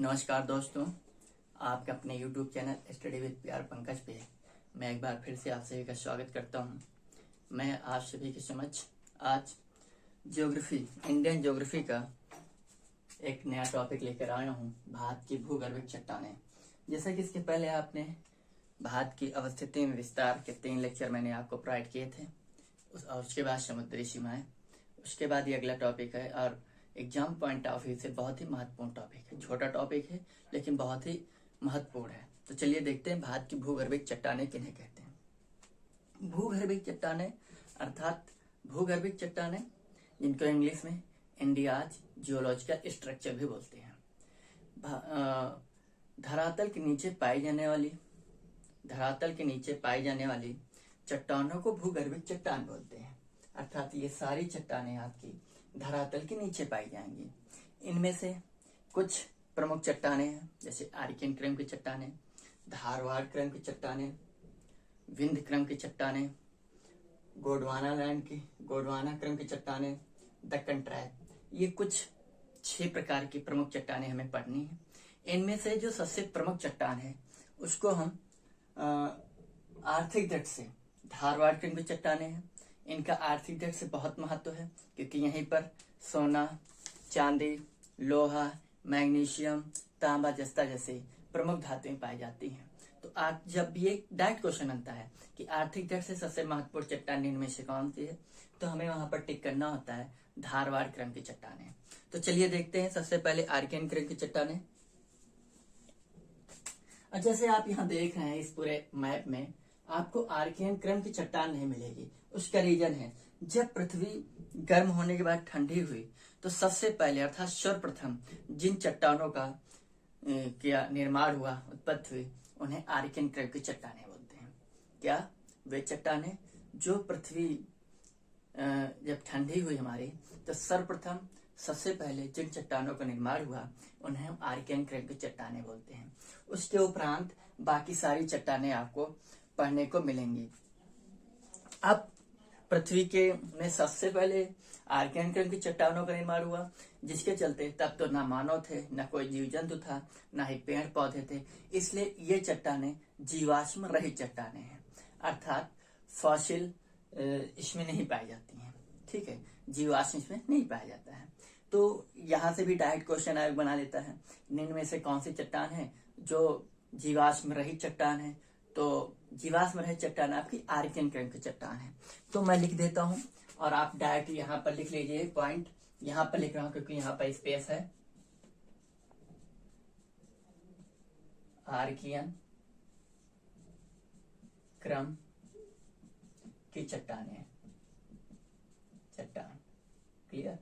नमस्कार दोस्तों, आपके अपने YouTube चैनल स्टडी विद प्यार पंकज पे मैं एक बार फिर से आप सभी का स्वागत करता हूं। मैं आप सभी के समक्ष आज ज्योग्राफी, इंडियन ज्योग्राफी का एक नया टॉपिक लेकर आया हूं, भारत की भूगर्भिक चट्टानें। जैसा कि इसके पहले आपने भारत की अवस्थिति में विस्तार के 3 लेक्चर मैंने आपको प्रोवाइड किए थे, और उसके बाद समुद्री सीमाएं, उसके बाद ये अगला टॉपिक है और एग्जाम पॉइंट ऑफ व्यू से बहुत ही महत्वपूर्ण टॉपिक है। छोटा टॉपिक है लेकिन बहुत ही महत्वपूर्ण है। तो चलिए देखते हैं भारत की भूगर्भिक चट्टानें किन्हें कहते हैं। भूगर्भिक चट्टानें अर्थात भूगर्भिक चट्टानें, जिनको इंग्लिश में इंडियाज जियोलॉजिकल स्ट्रक्चर भी बोलते हैं। धरातल के नीचे पाई जाने वाली चट्टानों को भूगर्भिक चट्टान बोलते हैं। अर्थात ये सारी चट्टानें आपकी धरातल के नीचे पाई जाएंगी। इनमें से कुछ प्रमुख चट्टानें हैं, जैसे आर्कियन क्रम की चट्टानें, धारवाड़ क्रम की चट्टानें, विंध्य क्रम की चट्टानें, गोंडवाना क्रम की चट्टानें, दक्कन ट्रैप। ये कुछ 6 प्रकार की प्रमुख चट्टानें हमें पढ़नी है। इनमें से जो सबसे प्रमुख चट्टान है उसको हम आर्थिक दृष्टि से धारवाड़ क्रम की चट्टानें हैं। इनका आर्थिक दृष्टि से बहुत महत्व है, क्योंकि यहीं पर सोना, चांदी, लोहा, मैग्नीशियम, तांबा, जस्ता जैसे प्रमुख धातुएं पाई जाती हैं। तो आज जब ये डायरेक्ट क्वेश्चन बनता है कि आर्थिक दृष्टि से सबसे महत्वपूर्ण चट्टान इनमें से कौन सी है, तो हमें वहां पर टिक करना होता है धारवाड़ क्रम की चट्टानें। तो चलिए देखते हैं सबसे पहले आर्कियन क्रम की चट्टानें। और जैसे आप यहाँ देख रहे हैं इस पूरे मैप में, आपको आर्कियन क्रम की चट्टान नहीं मिलेगी। उसका रीजन है, जब पृथ्वी गर्म होने के बाद ठंडी हुई तो सबसे पहले अर्थात सर्वप्रथम जिन चट्टानों का क्या निर्माण हुआ, उत्पत्ति हुई, उन्हें आर्कियन क्रम की चट्टानें बोलते हैं। क्या वे चट्टानें जो पृथ्वी जब ठंडी हुई हमारी, तो सर्वप्रथम सबसे पहले जिन चट्टानों का निर्माण हुआ उन्हें हम आर्कियन क्रम की चट्टानें बोलते हैं। उसके उपरांत बाकी सारी चट्टानें आपको पढ़ने को मिलेंगी। अब पृथ्वी के में सबसे पहले आर्कियन क्रम की चट्टानों का निर्माण हुआ, जिसके चलते तब तो ना मानव थे, ना कोई जीव जंतु था, ना ही पेड़ पौधे थे। इसलिए ये चट्टानें जीवाश्म रहित चट्टानें हैं, अर्थात फॉसिल इसमें नहीं पाई जाती हैं। ठीक है, जीवाश्म इसमें नहीं पाया जाता है। तो यहाँ से भी डायरेक्ट क्वेश्चन आयोग बना लेता है, निम्न में से कौन सी चट्टान है जो जीवाश्म रहित चट्टान है। तो जीवाश्म रहित चट्टान आपकी आर्कियन क्रम की चट्टान है। तो मैं लिख देता हूं और आप डायरेक्ट यहाँ पर लिख लीजिए। पॉइंट यहाँ पर लिख रहा हूं क्योंकि यहाँ पर स्पेस है। आर्कियन क्रम की चट्टान क्लियर।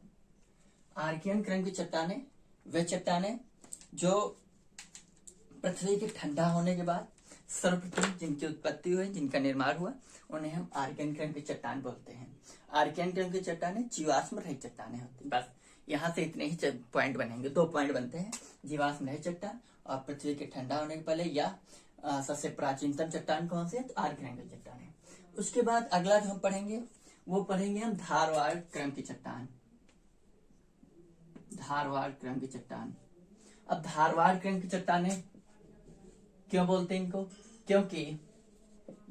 आर्कियन क्रम की चट्टानें वे चट्टानें जो पृथ्वी के ठंडा होने के बाद सर्वप्रथम जिनकी उत्पत्ति हुई, जिनका निर्माण हुआ, उन्हें हम आर्कियन क्रम की चट्टान बोलते हैं। आर्कियन क्रम की चट्टानें जीवाश्म रहित चट्टानें होती हैं। बस यहाँ से इतने ही पॉइंट बनेंगे। 2 पॉइंट बनते हैं, जीवाश्म रहित चट्टान और पृथ्वी के ठंडा होने के पहले या सबसे प्राचीनतम चट्टान कौन सी है, तो आर्कियन क्रम की चट्टान है। उसके बाद अगला जो हम पढ़ेंगे वो पढ़ेंगे हम धारवाड़ क्रम की चट्टान। धारवाड़ क्रम की चट्टान। अब धारवाड़ क्रम की चट्टानें क्यों बोलते हैं इनको, क्योंकि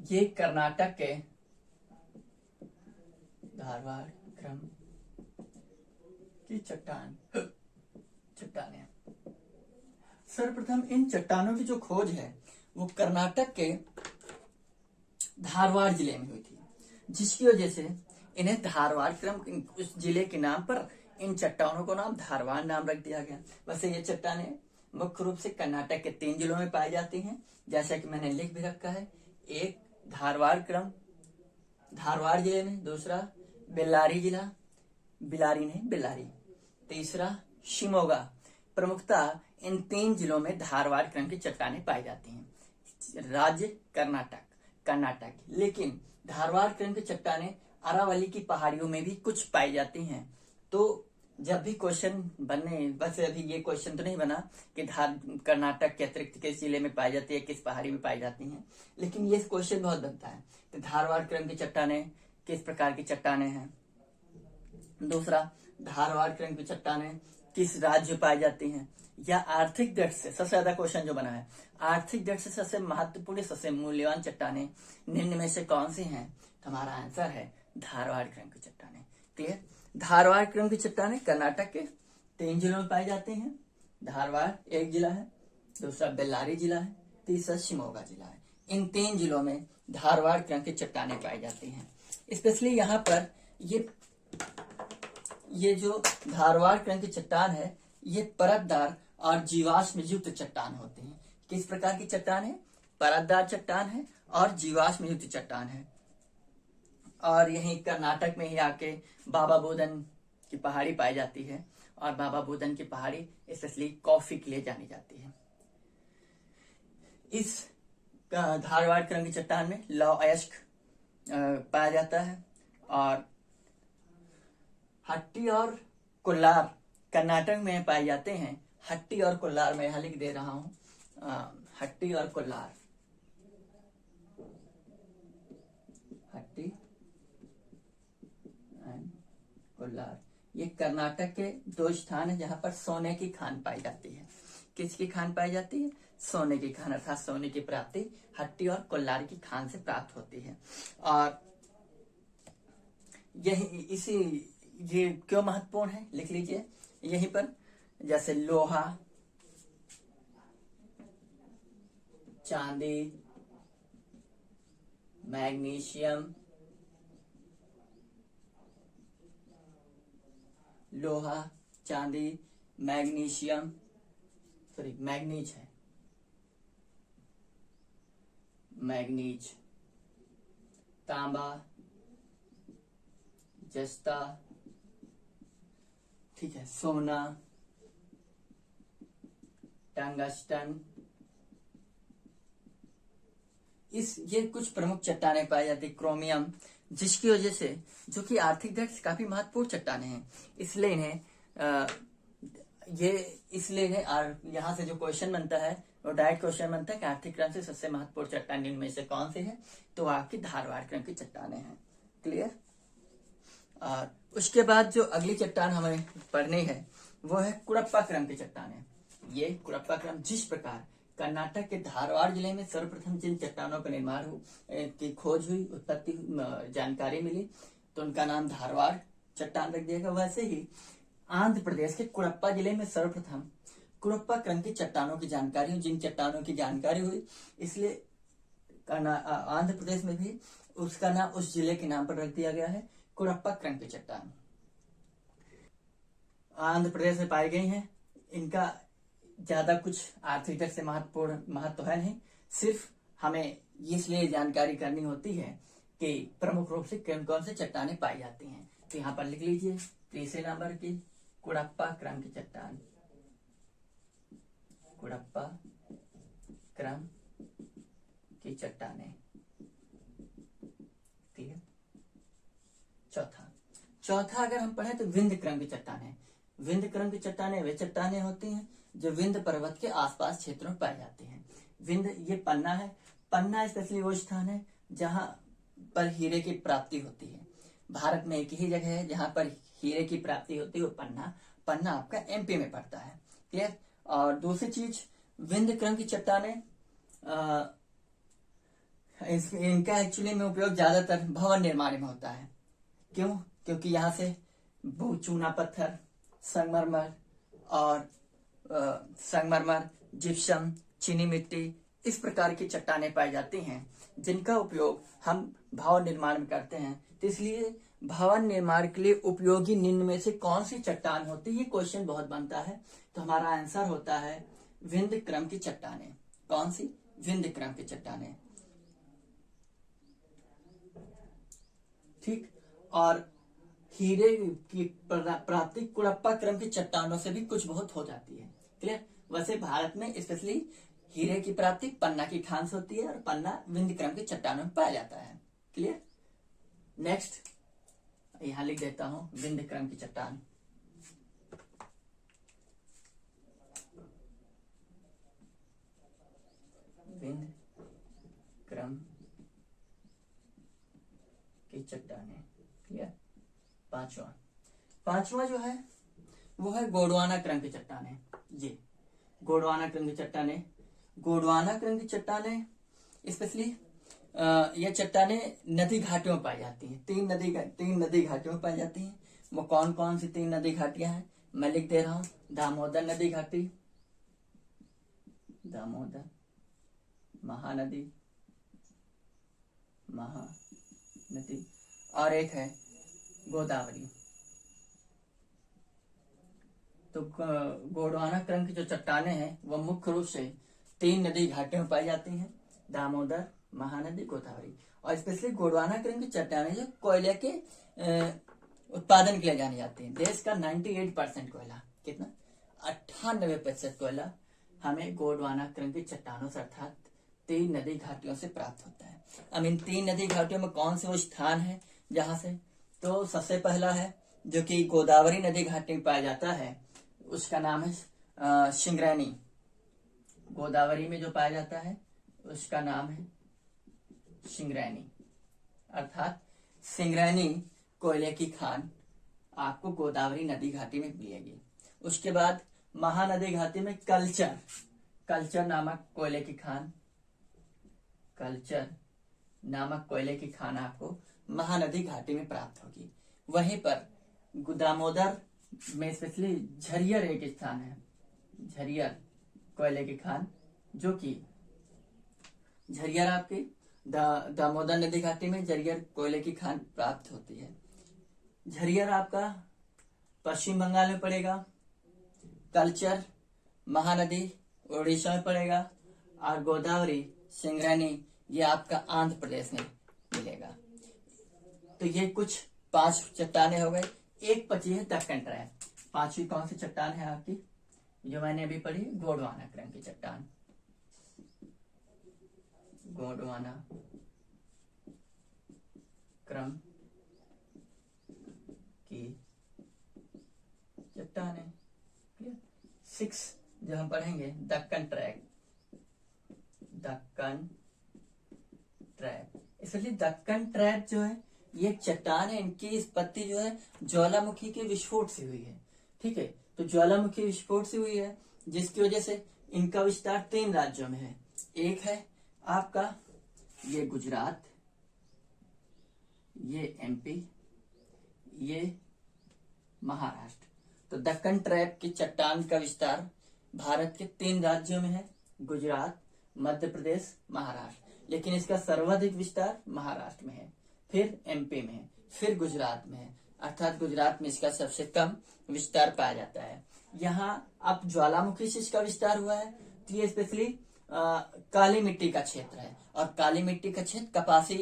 ये कर्नाटक के धारवाड़ क्रम की चट्टानें। सर्वप्रथम इन चट्टानों की जो खोज है वो कर्नाटक के धारवाड़ जिले में हुई थी, जिसकी वजह से इन्हें धारवाड़ क्रम, उस जिले के नाम पर इन चट्टानों को नाम धारवाड़ नाम रख दिया गया। वैसे ये चट्टानें मुख्य रूप से कर्नाटक के 3 जिलों में पाई जाती हैं, जैसा कि मैंने लिख भी रखा है। एक धारवाड़ क्रम धारवाड़ जिले में, दूसरा बेल्लारी जिला, बेल्लारी, तीसरा शिमोगा। प्रमुखतः इन 3 जिलों में धारवाड़ क्रम की चट्टानें पाई जाती हैं। राज्य कर्नाटक, लेकिन धारवाड़ क्रम की चट्टानें अरावली की पहाड़ियों में भी कुछ पाई जाती हैं। तो जब भी क्वेश्चन बनने, बस अभी ये क्वेश्चन तो नहीं बना कि कर्नाटक के अतिरिक्त किस जिले में पाई जाती है, किस पहाड़ी में पाई जाती हैं, लेकिन ये क्वेश्चन बहुत बनता है। तो धारवाड़ क्रम की चट्टानें किस प्रकार की चट्टानें हैं। दूसरा, धारवाड़ क्रम की चट्टानें किस राज्य में पाई जाती हैं, या आर्थिक दृष्टि से सबसे ज्यादा क्वेश्चन जो बना है, आर्थिक दृष्टि से सबसे महत्वपूर्ण, सबसे मूल्यवान चट्टानें निम्न में से कौन सी हैं? तो हमारा आंसर है धारवाड़ क्रम की चट्टानें। क्लियर? धारवाड़ क्रम की चट्टानें कर्नाटक के 3 जिलों में पाई जाती हैं। धारवाड़ एक जिला है, दूसरा बेल्लारी जिला है, तीसरा शिमोगा जिला है। इन 3 जिलों में धारवाड़ क्रम की चट्टानें पाई जाती हैं। स्पेशली यहाँ पर ये जो धारवाड़ क्रम की चट्टान है, ये परतदार और जीवाश्म युक्त चट्टान होती है। किस प्रकार की चट्टान है? परतदार चट्टान है और जीवाश्म युक्त चट्टान है। और यही कर्नाटक में ही आके बाबा बुदन की पहाड़ी पाई जाती है, और बाबा बुदन की पहाड़ी स्पेशली कॉफी के लिए जानी जाती है। इस धारवाड़ क्रम की चट्टान में लौह अयस्क पाया जाता है, और हट्टी और कोल्लार कर्नाटक में पाए जाते हैं। हट्टी और कोल्लार मैं यहां लिख दे रहा हूं, हट्टी और कोल्लार, हट्टी एंड कोल्लार, ये कर्नाटक के 2 स्थान है जहां पर सोने की खान पाई जाती है। किसकी खान पाई जाती है? सोने की खान, अर्थात सोने की प्राप्ति हट्टी और कोल्लार की खान से प्राप्त होती है। और ये क्यों महत्वपूर्ण है, लिख लीजिए यहीं पर। जैसे लोहा, चांदी, मैग्नीशियम, लोहा, चांदी, मैग्नीशियम, सॉरी मैग्नीज है, मैग्नीज, तांबा, जस्ता, ठीक है, सोना, टंगस्टन, ये कुछ प्रमुख चट्टानें पाई जाती। क्रोमियम, जिसकी वजह से, जो कि आर्थिक दृष्टि से काफी महत्वपूर्ण चट्टानें हैं, इसलिए इन्हें यहाँ से जो क्वेश्चन बनता है वो डायरेक्ट क्वेश्चन बनता है कि आर्थिक क्रम से सबसे महत्वपूर्ण चट्टान इनमें से कौन सी है? तो आपकी धारवाड़ क्रम की चट्टानें हैं। क्लियर? और उसके बाद जो अगली चट्टान हमें पढ़नी है वो है कुड़प्पा क्रम की चट्टानें। ये कुड़प्पा क्रम, जिस प्रकार कर्नाटक के धारवाड़ जिले में सर्वप्रथम जिन चट्टानों का निर्माण की खोज हुई, उत्पत्ति जानकारी मिली, तो उनका नाम धारवाड़ चट्टान रख दिया गया। वैसे ही आंध्र प्रदेश के कुड़प्पा जिले में सर्वप्रथम कुड़प्पा क्रम की चट्टानों की जानकारी हुई, जिन चट्टानों की जानकारी हुई, इसलिए आंध्र प्रदेश में भी उसका नाम उस जिले के नाम पर रख दिया गया है, कुड़प्पा क्रम की चट्टान। आंध्र प्रदेश में पाई गई हैं। इनका ज्यादा कुछ आर्थिक दृष्टि से महत्व है नहीं, सिर्फ हमें इसलिए जानकारी करनी होती है कि प्रमुख रूप से कौन कौन से चट्टानें पाई जाती हैं। तो यहाँ पर लिख लीजिए 3 नंबर की कुड़प्पा क्रम की चट्टान, कुड़प्पा क्रम की चट्टानें। क्लियर? चौथा अगर हम पढ़े तो विंध्य क्रम की चट्टानें। विंध्य क्रम की चट्टानें वे चट्टानें होती हैं जो विंध्य पर्वत के आसपास क्षेत्रों में पाई जाती हैं। विंध्य, ये पन्ना है। पन्ना स्पेशली वो स्थान है जहां पर हीरे की प्राप्ति होती है। भारत में एक ही जगह है जहां पर हीरे की प्राप्ति होती है, वो पन्ना आपका एमपी में पड़ता है। क्लियर? और दूसरी चीज, विंध्य क्रम की चट्टानें, इनका एक्चुअली में उपयोग ज्यादातर भवन निर्माण में होता है। क्यों? क्योंकि यहाँ से चूना पत्थर, संगमरमर, जिप्सम, चीनी मिट्टी, इस प्रकार की चट्टानें पाई जाती हैं जिनका उपयोग हम भवन निर्माण में करते हैं। तो इसलिए भवन निर्माण के लिए उपयोगी निम्न में से कौन सी चट्टान होती है, ये क्वेश्चन बहुत बनता है। तो हमारा आंसर होता है विंध्य क्रम की चट्टानें। कौन सी? विंध्य क्रम की चट्टानें। ठीक। और हीरे की प्राप्ति कुड़प्पा क्रम की चट्टानों से भी कुछ बहुत हो जाती है। क्लियर? वैसे भारत में स्पेशली हीरे की प्राप्ति पन्ना की खान से होती है, और पन्ना विंध्य क्रम की चट्टानों में पाया जाता है। क्लियर? नेक्स्ट यहां लिख देता हूं विंध्य क्रम की चट्टान। विंध्य क्रम की चट्टानें। क्लियर? पांचवा जो है वो है गोंडवाना क्रम की चट्टानें। गोंडवाना क्रम की चट्टाने, गोंडवाना क्रम की चट्टाने स्पेशली ये चट्टाने नदी घाटियों में पाई जाती हैं। तीन नदी घाटियों में पाई जाती हैं। वो कौन कौन सी तीन नदी घाटियां हैं मैं लिख दे रहा हूं। दामोदर नदी घाटी, दामोदर महानदी, महानदी, और एक है गोदावरी। तो गोंडवाना क्रम की जो चट्टाने हैं वह मुख्य रूप से तीन नदी घाटियों में पाई जाती हैं, दामोदर, महानदी, गोदावरी। और स्पेशली गोंडवाना क्रम की चट्टाने जो कोयले के उत्पादन के लिए जानी जाती है। देश का 98% कोयला, कितना 98% कोयला हमें गोंडवाना क्रम की चट्टानों से अर्थात तीन नदी घाटियों से प्राप्त होता है। अब इन तीन नदी घाटियों में कौन से वो स्थान है जहां से, तो सबसे पहला है जो कि गोदावरी नदी घाटी में पाया जाता है, उसका नाम है सिंगरैनी। गोदावरी में जो पाया जाता है उसका नाम है सिंगरैनी, अर्थात सिंगरैनी कोयले की खान आपको गोदावरी नदी घाटी में मिलेगी। उसके बाद महानदी घाटी में कल्चर नामक कोयले की खान, कल्चर नामक कोयले की खान आपको महानदी घाटी में प्राप्त होगी। वहीं पर दामोदर में स्पेशली झरियर एक स्थान है, झरियर कोयले की खान, जो कि झरियर आपकी दामोदर नदी घाटी में झरियर कोयले की खान प्राप्त होती है। झरियर आपका पश्चिम बंगाल में पड़ेगा, कल्चर महानदी उड़ीसा में पड़ेगा, और गोदावरी सिंगरैनी ये आपका आंध्र प्रदेश में मिलेगा। तो ये कुछ 5 चट्टाने हो गए। एक बची है दक्कन ट्रैप। 5वीं कौन सी चट्टान है आपकी, जो मैंने अभी पढ़ी, गोंडवाना क्रम की चट्टान, गोंडवाना क्रम की चट्टाने। 6 जो हम पढ़ेंगे दक्कन ट्रैप, दक्कन ट्रैप। इसलिए दक्कन ट्रैप जो है ये चट्टान है, इनकी उत्पत्ति जो है ज्वालामुखी के विस्फोट से हुई है। ठीक है, तो ज्वालामुखी विस्फोट से हुई है जिसकी वजह से इनका विस्तार 3 राज्यों में है। एक है आपका ये गुजरात, ये एमपी, ये महाराष्ट्र। तो दक्कन ट्रैप की चट्टान का विस्तार भारत के 3 राज्यों में है, गुजरात, मध्य प्रदेश, महाराष्ट्र। लेकिन इसका सर्वाधिक विस्तार महाराष्ट्र में है, फिर एमपी में है, फिर गुजरात में है, अर्थात गुजरात में इसका सबसे कम विस्तार पाया जाता है। यहाँ अब ज्वालामुखी से इसका विस्तार हुआ है, तो ये स्पेशली काली मिट्टी का क्षेत्र है, और काली मिट्टी का क्षेत्र कपासी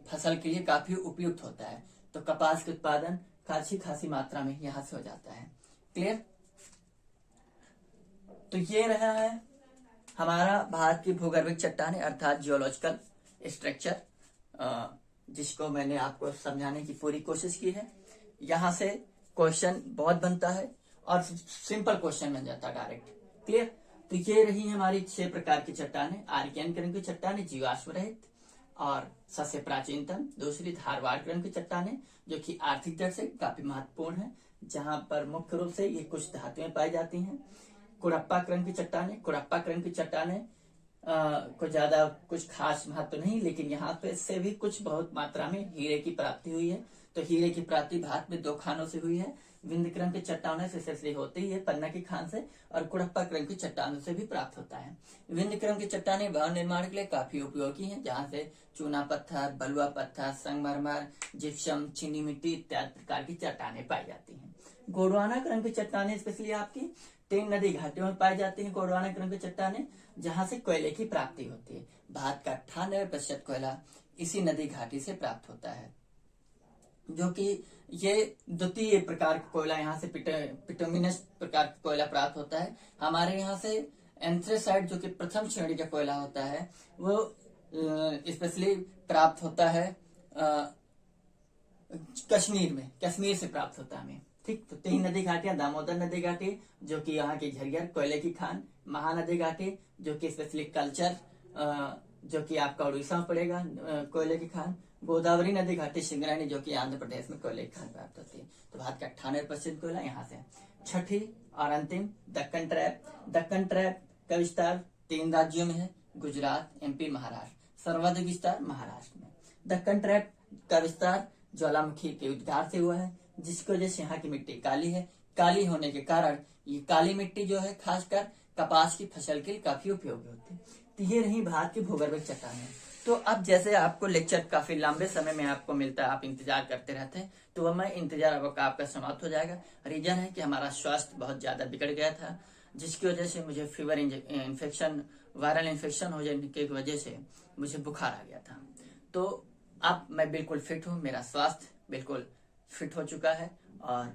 फसल के लिए काफी उपयुक्त होता है। तो कपास के उत्पादन खासी मात्रा में यहाँ से हो जाता है। क्लियर? तो ये रहा है हमारा भारत की भूगर्भिक चट्टानें अर्थात जियोलॉजिकल स्ट्रक्चर, जिसको मैंने आपको समझाने की पूरी कोशिश की है। यहाँ से क्वेश्चन बहुत बनता है और सिंपल क्वेश्चन बन जाता है डायरेक्ट। क्लियर? तो ये रही हमारी 6 प्रकार की चट्टानें। आर्कियन क्रम की चट्टानें जीवाश्म रहित और सबसे प्राचीनतम। दूसरी धारवाड़ क्रम की चट्टानें जो कि आर्थिक दर से काफी महत्वपूर्ण है, जहां पर मुख्य रूप से ये कुछ धातुएं पाई जाती हैं। कुड़प्पा क्रम की चट्टानें, कुड़प्पा क्रम की चट्टानें को ज्यादा कुछ खास महत्व नहीं, लेकिन यहाँ पे से भी कुछ बहुत मात्रा में हीरे की प्राप्ति हुई है। तो हीरे की प्राप्ति भारत में 2 खानों से हुई है। विंध्य क्रम की चट्टानों से इसलिए होती है पन्ना की खान से, और कुड़प्पा क्रम की चट्टानों से भी प्राप्त होता है। विंध्य क्रम की चट्टानें भवन निर्माण के लिए काफी उपयोगी हैं, जहाँ से चूना पत्थर, बलुआ पत्थर, संगमरमर, जिप्सम, चीनी मिट्टी इत्यादि प्रकार की चट्टानें पाई जाती हैं। गोंडवाना क्रम की चट्टानें स्पेशली आपकी 3 नदी घाटियों में पाई जाती हैं। गोंडवाना क्रम की चट्टानें जहां से कोयले की प्राप्ति होती है। भारत का 98% कोयला इसी नदी घाटी से प्राप्त होता है, जो कि ये द्वितीय प्रकार का कोयला यहाँ से पिटोमिनस प्रकार का कोयला प्राप्त होता है। हमारे यहाँ से एंथ्रेसाइट जो कि प्रथम श्रेणी का कोयला होता है वो स्पेशली प्राप्त होता है कश्मीर में, कश्मीर से प्राप्त होता है हमें। ठीक, तो 3 नदी घाटियां, दामोदर नदी घाटी जो कि यहाँ की झरियर कोयले की खान, महानदी घाटी जो कि स्पेशली कल्चर जो कि आपका उड़ीसा में पड़ेगा कोयले की खान। गोदावरी नदी घाटी सिंगरैनी जो कि आंध्र प्रदेश में कोयले की खान प्राप्त होती है। तो भारत का 98% कोयला यहाँ से है। छठी और अंतिम दक्कन ट्रैप। दक्कन ट्रैप का विस्तार 3 राज्यों में है, गुजरात, एमपी, महाराष्ट्र। सर्वाधिक विस्तार महाराष्ट्र में। दक्कन ट्रैप का विस्तार ज्वालामुखी के उद्गार से हुआ है, जिसकी वजह से यहाँ की मिट्टी काली है। काली होने के कारण ये काली मिट्टी जो है खासकर कपास की फसल के लिए काफी उपयोगी होती है। तो ये रही भारत की भूगर्भिक चट्टानें। तो अब जैसे आपको लेक्चर काफी लंबे समय में आपको मिलता है, आप इंतजार करते रहते हैं, तो वह मैं इंतजार अब आपका समाप्त हो जाएगा। रीजन है कि हमारा स्वास्थ्य बहुत ज्यादा बिगड़ गया था, जिसकी वजह से मुझे फीवर इन्फेक्शन, वायरल इन्फेक्शन हो जाने की वजह से मुझे बुखार आ गया था। तो अब मैं बिल्कुल फिट हूँ, मेरा स्वास्थ्य बिल्कुल फिट हो चुका है, और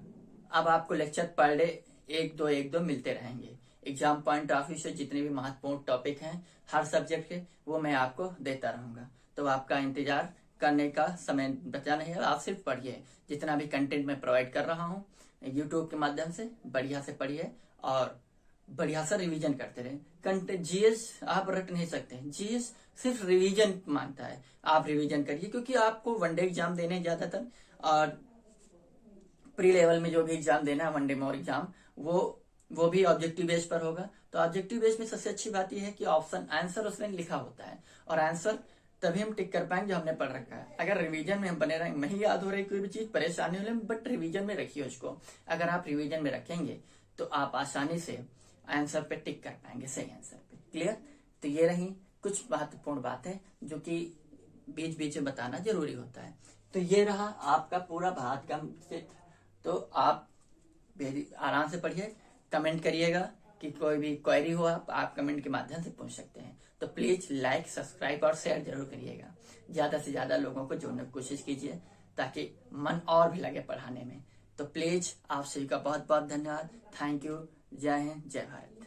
अब आपको लेक्चर पर डे 1-2 मिलते रहेंगे। एग्जाम पॉइंट ऑफ व्यू से जितने भी महत्वपूर्ण टॉपिक हैं हर सब्जेक्ट के, वो मैं आपको देता रहूंगा। तो आपका इंतजार करने का समय बचा नहीं है, आप सिर्फ पढ़िए। जितना भी कंटेंट मैं प्रोवाइड कर रहा हूँ यूट्यूब के माध्यम से, बढ़िया से पढ़िए और बढ़िया से रिवीजन करते रहे। कंटेंट जीएस आप रट नहीं सकते, जीएस सिर्फ रिवीजन मांगता है। आप रिवीजन करिए, क्योंकि आपको वनडे एग्जाम देने ज्यादातर, और प्री लेवल में जो भी एग्जाम देना है वनडे मोर एग्जाम, वो भी ऑब्जेक्टिव बेस पर होगा। तो ऑब्जेक्टिव बेस में सबसे अच्छी बात यह है कि ऑप्शन आंसर उसमें लिखा होता है, और आंसर तभी हम टिक कर पाएंगे जो हमने पढ़ रखा है। अगर रिवीजन में हम बने रहेंगे, नहीं याद हो रही कोई भी चीज, परेशानी हो रही, बट रिवीजन में रखिए उसको। अगर आप रिवीजन में रखेंगे तो आप आसानी से आंसर पे टिक कर पाएंगे, सही आंसर पे। क्लियर? तो ये रही कुछ महत्वपूर्ण बातें जो कि बीच बीच में बताना जरूरी होता है। तो ये रहा आपका पूरा भारत का चित्र। तो आप आराम से पढ़िए, कमेंट करिएगा कि कोई भी क्वेरी हो आप कमेंट के माध्यम से पूछ सकते हैं। तो प्लीज लाइक, सब्सक्राइब और शेयर जरूर करिएगा। ज्यादा से ज्यादा लोगों को जोड़ने की कोशिश कीजिए, ताकि मन और भी लगे पढ़ाने में। तो प्लीज आप सभी का बहुत बहुत धन्यवाद। Thank you. जय हिंद, जय भारत।